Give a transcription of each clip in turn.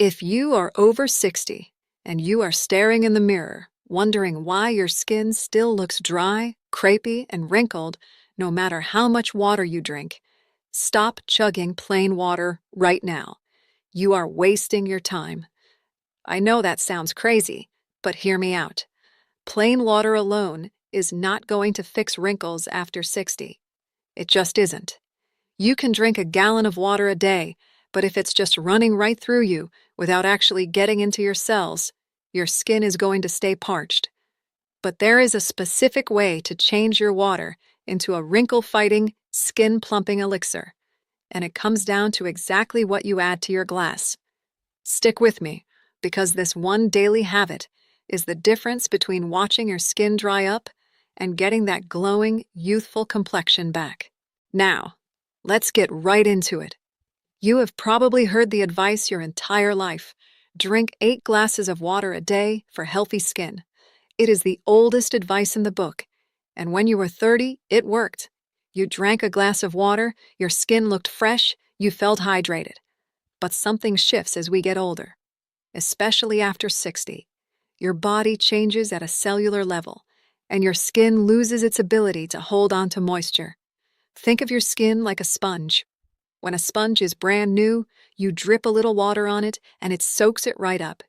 If you are over 60 and you are staring in the mirror, wondering why your skin still looks dry, crepey, and wrinkled no matter how much water you drink, stop chugging plain water right now. You are wasting your time. I know that sounds crazy, but hear me out. Plain water alone is not going to fix wrinkles after 60. It just isn't. You can drink a gallon of water a day, but if it's just running right through you without actually getting into your cells, your skin is going to stay parched. But there is a specific way to change your water into a wrinkle-fighting, skin-plumping elixir, and it comes down to exactly what you add to your glass. Stick with me, because this one daily habit is the difference between watching your skin dry up and getting that glowing, youthful complexion back. Now, let's get right into it. You have probably heard the advice your entire life. Drink 8 glasses of water a day for healthy skin. It is the oldest advice in the book, and when you were 30, it worked. You drank a glass of water, your skin looked fresh, you felt hydrated. But something shifts as we get older, especially after 60. Your body changes at a cellular level, and your skin loses its ability to hold on to moisture. Think of your skin like a sponge. When a sponge is brand new, you drip a little water on it and it soaks it right up.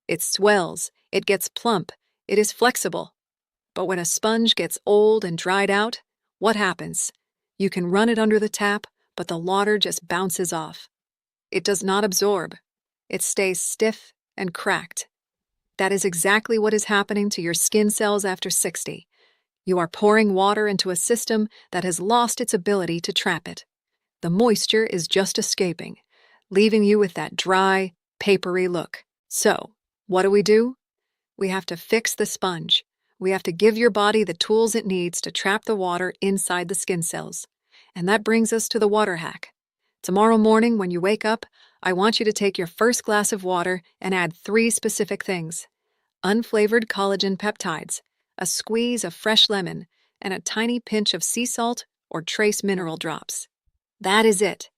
It swells, it gets plump, it is flexible. But when a sponge gets old and dried out, what happens? You can run it under the tap, but the water just bounces off. It does not absorb. It stays stiff and cracked. That is exactly what is happening to your skin cells after 60. You are pouring water into a system that has lost its ability to trap it. The moisture is just escaping, leaving you with that dry, papery look. So, what do? We have to fix the sponge. We have to give your body the tools it needs to trap the water inside the skin cells. And that brings us to the water hack. Tomorrow morning when you wake up, I want you to take your first glass of water and add 3 specific things. Unflavored collagen peptides, a squeeze of fresh lemon, and a tiny pinch of sea salt or trace mineral drops. That is it.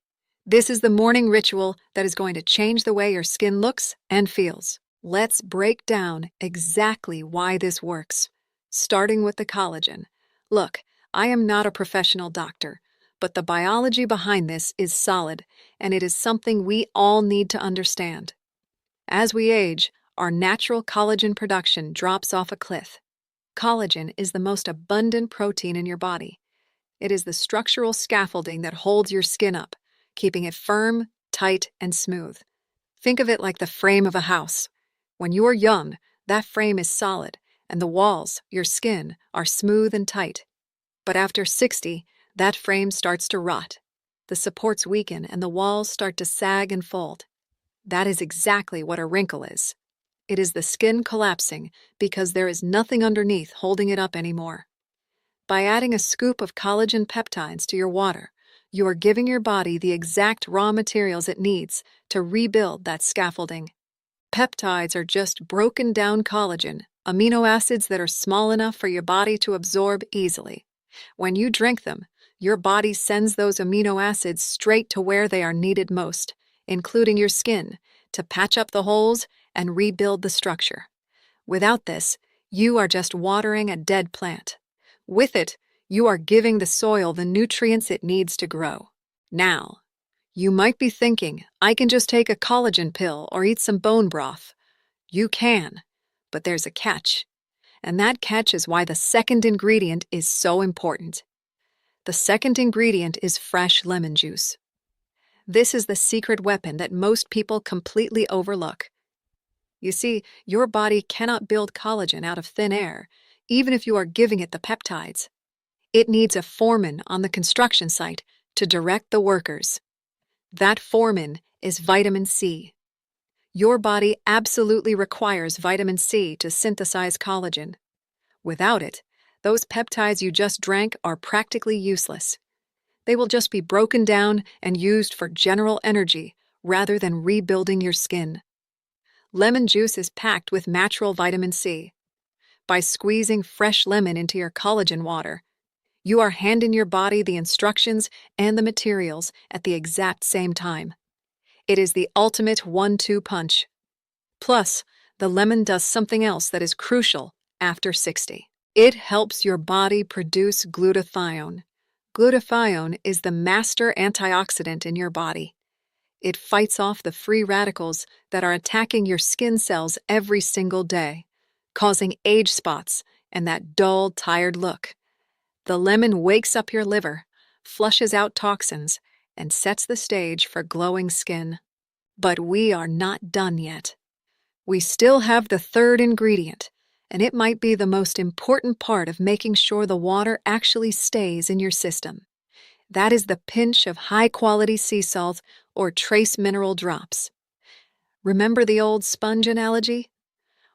This is the morning ritual that is going to change the way your skin looks and feels. Let's break down exactly why this works, starting with the collagen. Look, I am not a professional doctor, but the biology behind this is solid, and it is something we all need to understand. As we age, our natural collagen production drops off a cliff. Collagen is the most abundant protein in your body. It is the structural scaffolding that holds your skin up, keeping it firm, tight, and smooth. Think of it like the frame of a house. When you are young, that frame is solid, and the walls, your skin, are smooth and tight. But after 60, that frame starts to rot. The supports weaken, and the walls start to sag and fold. That is exactly what a wrinkle is. It is the skin collapsing because there is nothing underneath holding it up anymore. By adding a scoop of collagen peptides to your water, you are giving your body the exact raw materials it needs to rebuild that scaffolding. Peptides are just broken down collagen, amino acids that are small enough for your body to absorb easily. When you drink them, your body sends those amino acids straight to where they are needed most, including your skin, to patch up the holes and rebuild the structure. Without this, you are just watering a dead plant. With it, you are giving the soil the nutrients it needs to grow. Now, you might be thinking, I can just take a collagen pill or eat some bone broth. You can, but there's a catch. And that catch is why the second ingredient is so important. The second ingredient is fresh lemon juice. This is the secret weapon that most people completely overlook. You see, your body cannot build collagen out of thin air, even if you are giving it the peptides. It needs a foreman on the construction site to direct the workers. That foreman is vitamin C. Your body absolutely requires vitamin C to synthesize collagen. Without it, those peptides you just drank are practically useless. They will just be broken down and used for general energy rather than rebuilding your skin. Lemon juice is packed with natural vitamin C. By squeezing fresh lemon into your collagen water, you are handing your body the instructions and the materials at the exact same time. It is the ultimate 1-2 punch. Plus, the lemon does something else that is crucial after 60. It helps your body produce glutathione. Glutathione is the master antioxidant in your body. It fights off the free radicals that are attacking your skin cells every single day, causing age spots and that dull, tired look. The lemon wakes up your liver, flushes out toxins, and sets the stage for glowing skin. But we are not done yet. We still have the third ingredient, and it might be the most important part of making sure the water actually stays in your system. That is the pinch of high-quality sea salt or trace mineral drops. Remember the old sponge analogy?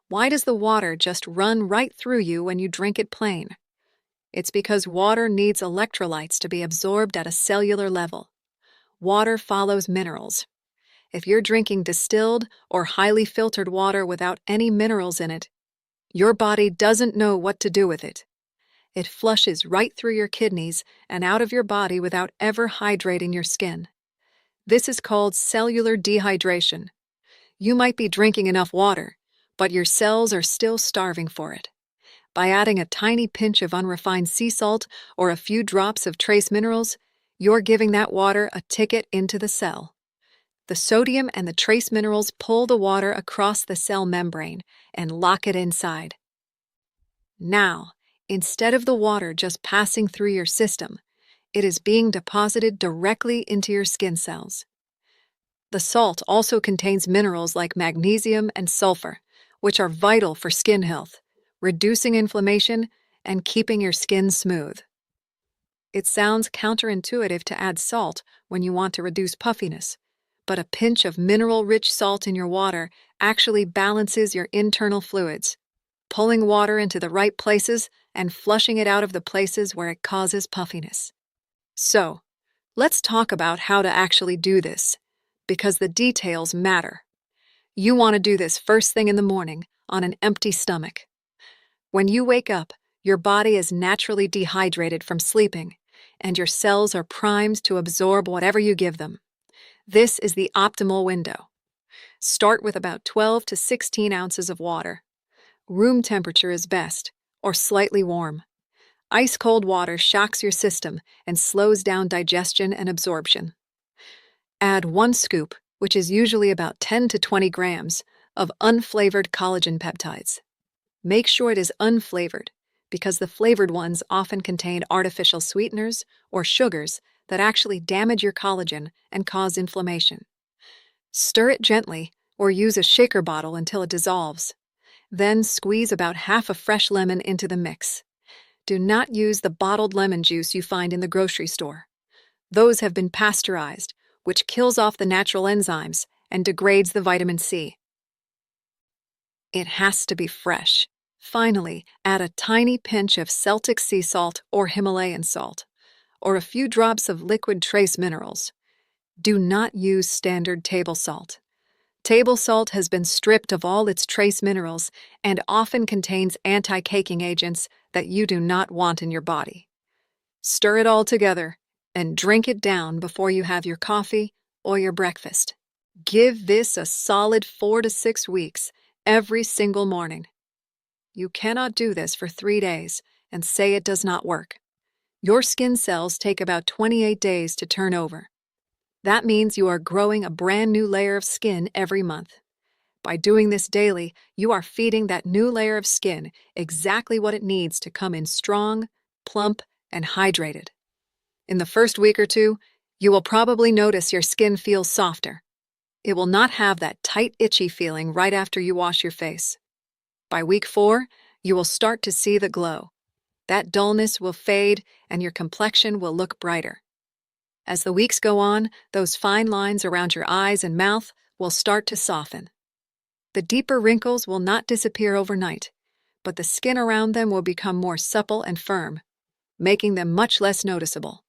Why does the water just run right through you when you drink it plain? It's because water needs electrolytes to be absorbed at a cellular level. Water follows minerals. If you're drinking distilled or highly filtered water without any minerals in it, your body doesn't know what to do with it. It flushes right through your kidneys and out of your body without ever hydrating your skin. This is called cellular dehydration. You might be drinking enough water, but your cells are still starving for it. By adding a tiny pinch of unrefined sea salt or a few drops of trace minerals, you're giving that water a ticket into the cell. The sodium and the trace minerals pull the water across the cell membrane and lock it inside. Now, instead of the water just passing through your system, it is being deposited directly into your skin cells. The salt also contains minerals like magnesium and sulfur, which are vital for skin health, reducing inflammation and keeping your skin smooth. It sounds counterintuitive to add salt when you want to reduce puffiness, but a pinch of mineral-rich salt in your water actually balances your internal fluids, pulling water into the right places and flushing it out of the places where it causes puffiness. So, let's talk about how to actually do this, because the details matter. You want to do this first thing in the morning on an empty stomach. When you wake up, your body is naturally dehydrated from sleeping, and your cells are primed to absorb whatever you give them. This is the optimal window. Start with about 12 to 16 ounces of water. Room temperature is best, or slightly warm. Ice-cold water shocks your system and slows down digestion and absorption. Add 1 scoop, which is usually about 10 to 20 grams, of unflavored collagen peptides. Make sure it is unflavored, because the flavored ones often contain artificial sweeteners or sugars that actually damage your collagen and cause inflammation. Stir it gently or use a shaker bottle until it dissolves. Then squeeze about half a fresh lemon into the mix. Do not use the bottled lemon juice you find in the grocery store. Those have been pasteurized, which kills off the natural enzymes and degrades the vitamin C. It has to be fresh. Finally, add a tiny pinch of Celtic sea salt or Himalayan salt, or a few drops of liquid trace minerals. Do not use standard table salt. Table salt has been stripped of all its trace minerals and often contains anti-caking agents that you do not want in your body. Stir it all together and drink it down before you have your coffee or your breakfast. Give this a solid 4 to 6 weeks every single morning. You cannot do this for 3 days and say it does not work. Your skin cells take about 28 days to turn over. That means you are growing a brand new layer of skin every month. By doing this daily, you are feeding that new layer of skin exactly what it needs to come in strong, plump, and hydrated. In the first week or 2, you will probably notice your skin feels softer. It will not have that tight, itchy feeling right after you wash your face. By week 4, you will start to see the glow. That dullness will fade and your complexion will look brighter. As the weeks go on, those fine lines around your eyes and mouth will start to soften. The deeper wrinkles will not disappear overnight, but the skin around them will become more supple and firm, making them much less noticeable.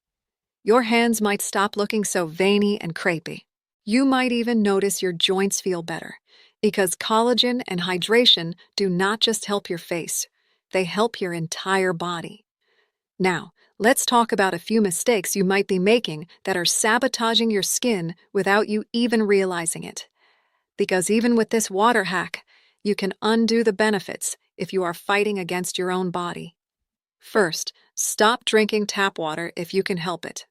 Your hands might stop looking so veiny and crepey. You might even notice your joints feel better, because collagen and hydration do not just help your face, they help your entire body. Now, Let's talk about a few mistakes you might be making that are sabotaging your skin without you even realizing it. Because even with this water hack, you can undo the benefits if you are fighting against your own body. First, stop drinking tap water if you can help it.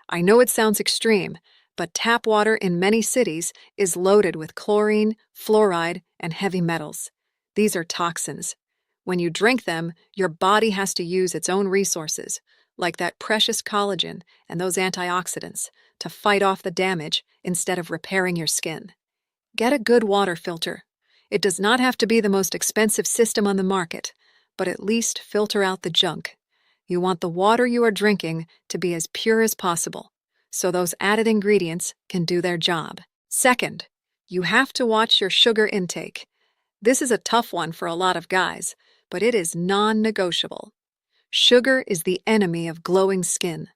I know it sounds extreme, but tap water in many cities is loaded with chlorine, fluoride, and heavy metals. These are toxins. When you drink them, your body has to use its own resources, like that precious collagen and those antioxidants, to fight off the damage instead of repairing your skin. Get a good water filter. It does not have to be the most expensive system on the market, but at least filter out the junk. You want the water you are drinking to be as pure as possible, so those added ingredients can do their job. Second, you have to watch your sugar intake. This is a tough one for a lot of guys, but it is non-negotiable. Sugar is the enemy of glowing skin.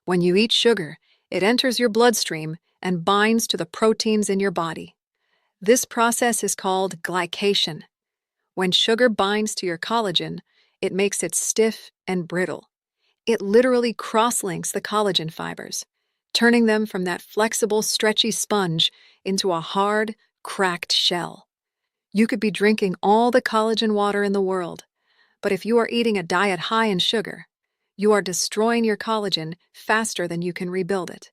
When you eat sugar, it enters your bloodstream and binds to the proteins in your body. This process is called glycation. When sugar binds to your collagen, it makes it stiff and brittle. It literally cross-links the collagen fibers, turning them from that flexible, stretchy sponge into a hard, cracked shell. You could be drinking all the collagen water in the world, but if you are eating a diet high in sugar, you are destroying your collagen faster than you can rebuild it.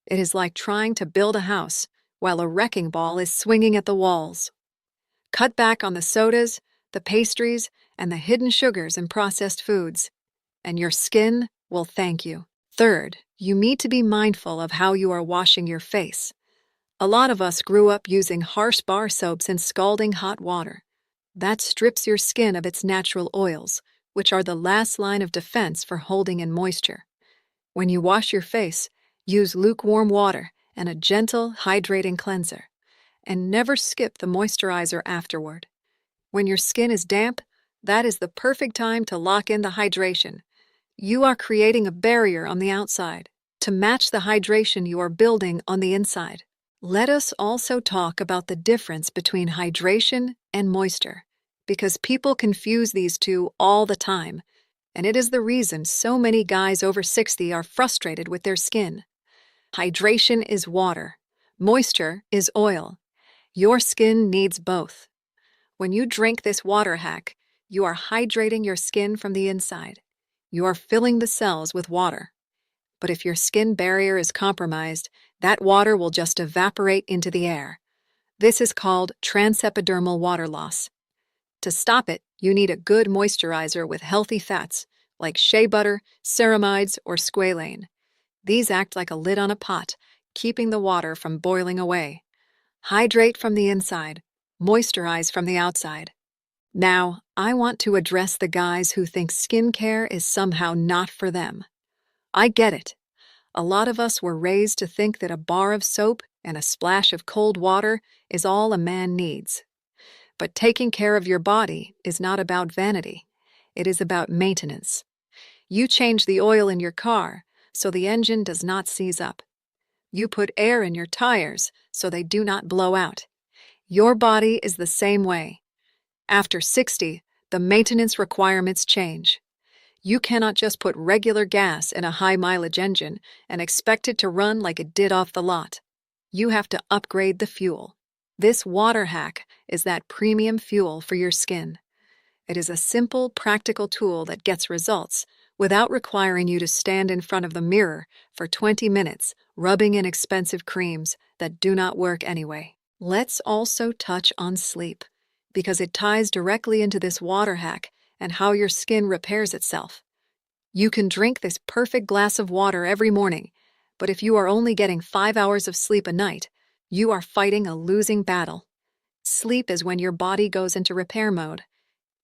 It is like trying to build a house while a wrecking ball is swinging at the walls. Cut back on the sodas, the pastries, and the hidden sugars in processed foods, and your skin will thank you. Third, you need to be mindful of how you are washing your face. A lot of us grew up using harsh bar soaps and scalding hot water. That strips your skin of its natural oils, which are the last line of defense for holding in moisture. When you wash your face, use lukewarm water and a gentle, hydrating cleanser, and never skip the moisturizer afterward. When your skin is damp, that is the perfect time to lock in the hydration. You are creating a barrier on the outside to match the hydration you are building on the inside. Let us also talk about the difference between hydration and moisture, because people confuse these two all the time, and it is the reason so many guys over 60 are frustrated with their skin. Hydration is water. Moisture is oil. Your skin needs both. When you drink this water hack, you are hydrating your skin from the inside. You are filling the cells with water. But if your skin barrier is compromised, that water will just evaporate into the air. This is called transepidermal water loss. To stop it, you need a good moisturizer with healthy fats, like shea butter, ceramides, or squalane. These act like a lid on a pot, keeping the water from boiling away. Hydrate from the inside, moisturize from the outside. Now, I want to address the guys who think skincare is somehow not for them. I get it. A lot of us were raised to think that a bar of soap and a splash of cold water is all a man needs. But taking care of your body is not about vanity. It is about maintenance. You change the oil in your car so the engine does not seize up. You put air in your tires so they do not blow out. Your body is the same way. After 60, the maintenance requirements change. You cannot just put regular gas in a high-mileage engine and expect it to run like it did off the lot. You have to upgrade the fuel. This water hack is that premium fuel for your skin. It is a simple, practical tool that gets results without requiring you to stand in front of the mirror for 20 minutes rubbing in expensive creams that do not work anyway. Let's also touch on sleep, because it ties directly into this water hack and how your skin repairs itself. You can drink this perfect glass of water every morning, but if you are only getting 5 hours of sleep a night, you are fighting a losing battle. Sleep is when your body goes into repair mode.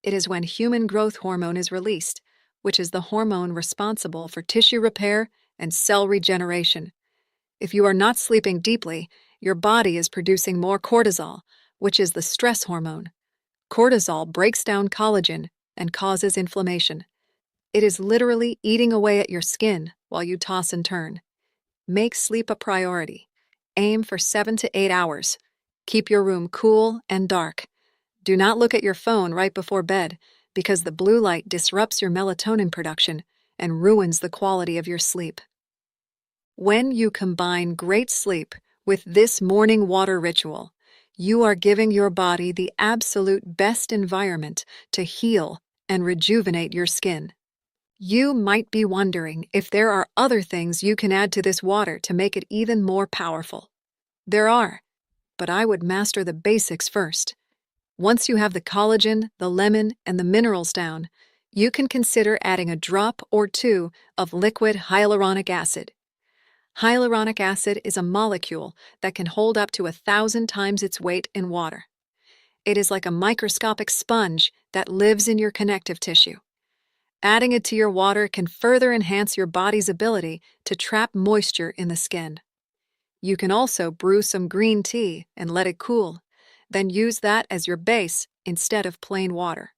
It is when human growth hormone is released, which is the hormone responsible for tissue repair and cell regeneration. If you are not sleeping deeply, your body is producing more cortisol, which is the stress hormone. Cortisol breaks down collagen and causes inflammation. It is literally eating away at your skin while you toss and turn. Make sleep a priority. Aim for 7 to 8 hours. Keep your room cool and dark. Do not look at your phone right before bed, because the blue light disrupts your melatonin production, and ruins the quality of your sleep. When you combine great sleep with this morning water ritual, you are giving your body the absolute best environment to heal and rejuvenate your skin. You might be wondering if there are other things you can add to this water to make it even more powerful. There are, but I would master the basics first. Once you have the collagen, the lemon, and the minerals down, you can consider adding a drop or two of liquid hyaluronic acid. Hyaluronic acid is a molecule that can hold up to 1,000 times its weight in water. It is like a microscopic sponge that lives in your connective tissue. Adding it to your water can further enhance your body's ability to trap moisture in the skin. You can also brew some green tea and let it cool, then use that as your base instead of plain water.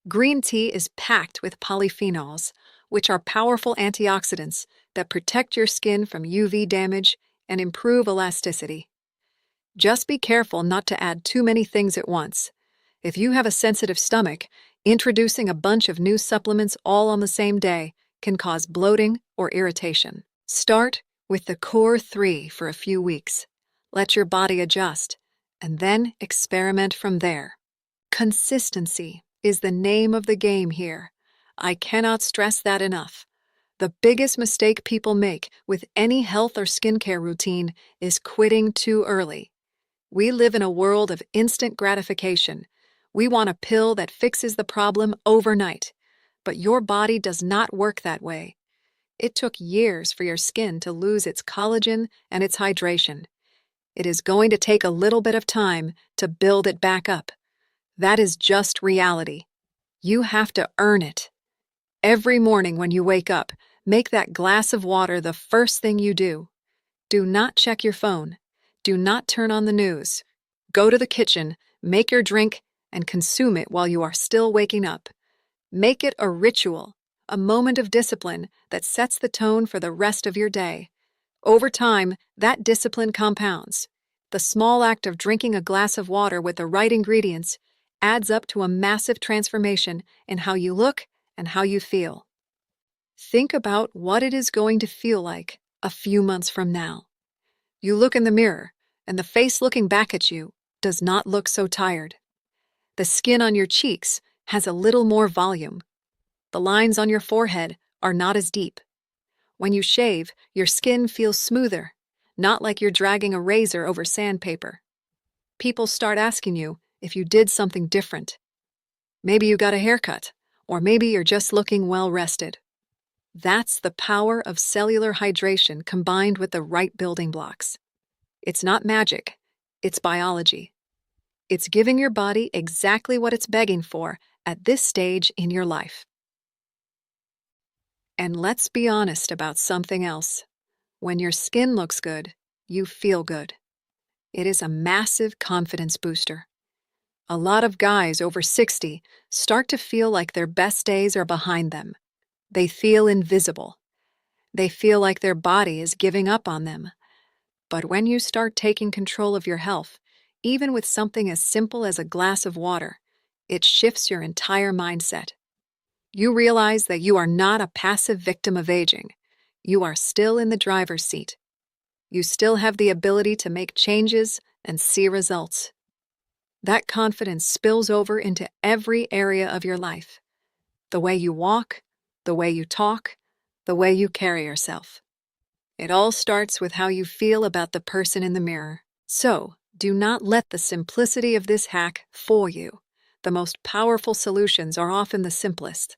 Green tea is packed with polyphenols, which are powerful antioxidants that protect your skin from UV damage and improve elasticity. Just be careful not to add too many things at once. If you have a sensitive stomach, introducing a bunch of new supplements all on the same day can cause bloating or irritation. Start with the core 3 for a few weeks. Let your body adjust, and then experiment from there. Consistency is the name of the game here. I cannot stress that enough. The biggest mistake people make with any health or skincare routine is quitting too early. We live in a world of instant gratification. We want a pill that fixes the problem overnight. But your body does not work that way. It took years for your skin to lose its collagen and its hydration. It is going to take a little bit of time to build it back up. That is just reality. You have to earn it. Every morning when you wake up, make that glass of water the first thing you do. Do not check your phone. Do not turn on the news. Go to the kitchen, make your drink, and consume it while you are still waking up. Make it a ritual, a moment of discipline that sets the tone for the rest of your day. Over time, that discipline compounds. The small act of drinking a glass of water with the right ingredients adds up to a massive transformation in how you look and how you feel. Think about what it is going to feel like a few months from now. You look in the mirror, and the face looking back at you does not look so tired. The skin on your cheeks has a little more volume. The lines on your forehead are not as deep. When you shave, your skin feels smoother, not like you're dragging a razor over sandpaper. People start asking you if you did something different. Maybe you got a haircut, or maybe you're just looking well-rested. That's the power of cellular hydration combined with the right building blocks. It's not magic, it's biology. It's giving your body exactly what it's begging for at this stage in your life. And let's be honest about something else. When your skin looks good, you feel good. It is a massive confidence booster. A lot of guys over 60 start to feel like their best days are behind them. They feel invisible. They feel like their body is giving up on them. But when you start taking control of your health, even with something as simple as a glass of water, it shifts your entire mindset. You realize that you are not a passive victim of aging. You are still in the driver's seat. You still have the ability to make changes and see results. That confidence spills over into every area of your life. The way you walk, the way you talk, the way you carry yourself. It all starts with how you feel about the person in the mirror. So, do not let the simplicity of this hack fool you. The most powerful solutions are often the simplest.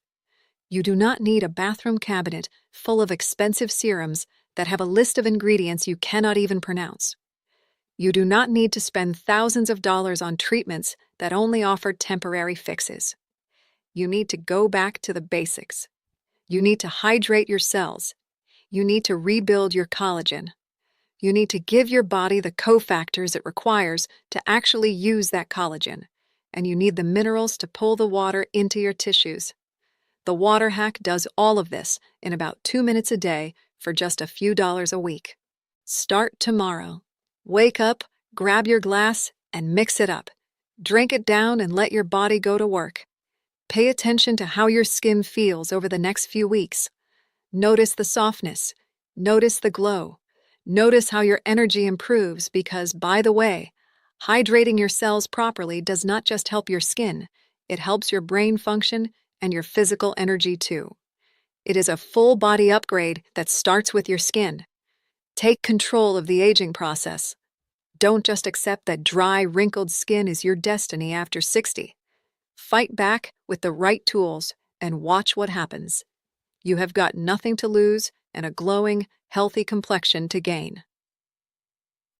You do not need a bathroom cabinet full of expensive serums that have a list of ingredients you cannot even pronounce. You do not need to spend thousands of dollars on treatments that only offer temporary fixes. You need to go back to the basics. You need to hydrate your cells. You need to rebuild your collagen. You need to give your body the cofactors it requires to actually use that collagen. And you need the minerals to pull the water into your tissues. The water hack does all of this in about 2 minutes a day for just a few dollars a week. Start tomorrow. Wake up, grab your glass, and mix it up. Drink it down and let your body go to work. Pay attention to how your skin feels over the next few weeks. Notice the softness. Notice the glow. Notice how your energy improves because, by the way, hydrating your cells properly does not just help your skin, it helps your brain function and your physical energy too. It is a full body upgrade that starts with your skin. Take control of the aging process. Don't just accept that dry, wrinkled skin is your destiny after 60. Fight back with the right tools and watch what happens. You have got nothing to lose and a glowing, healthy complexion to gain.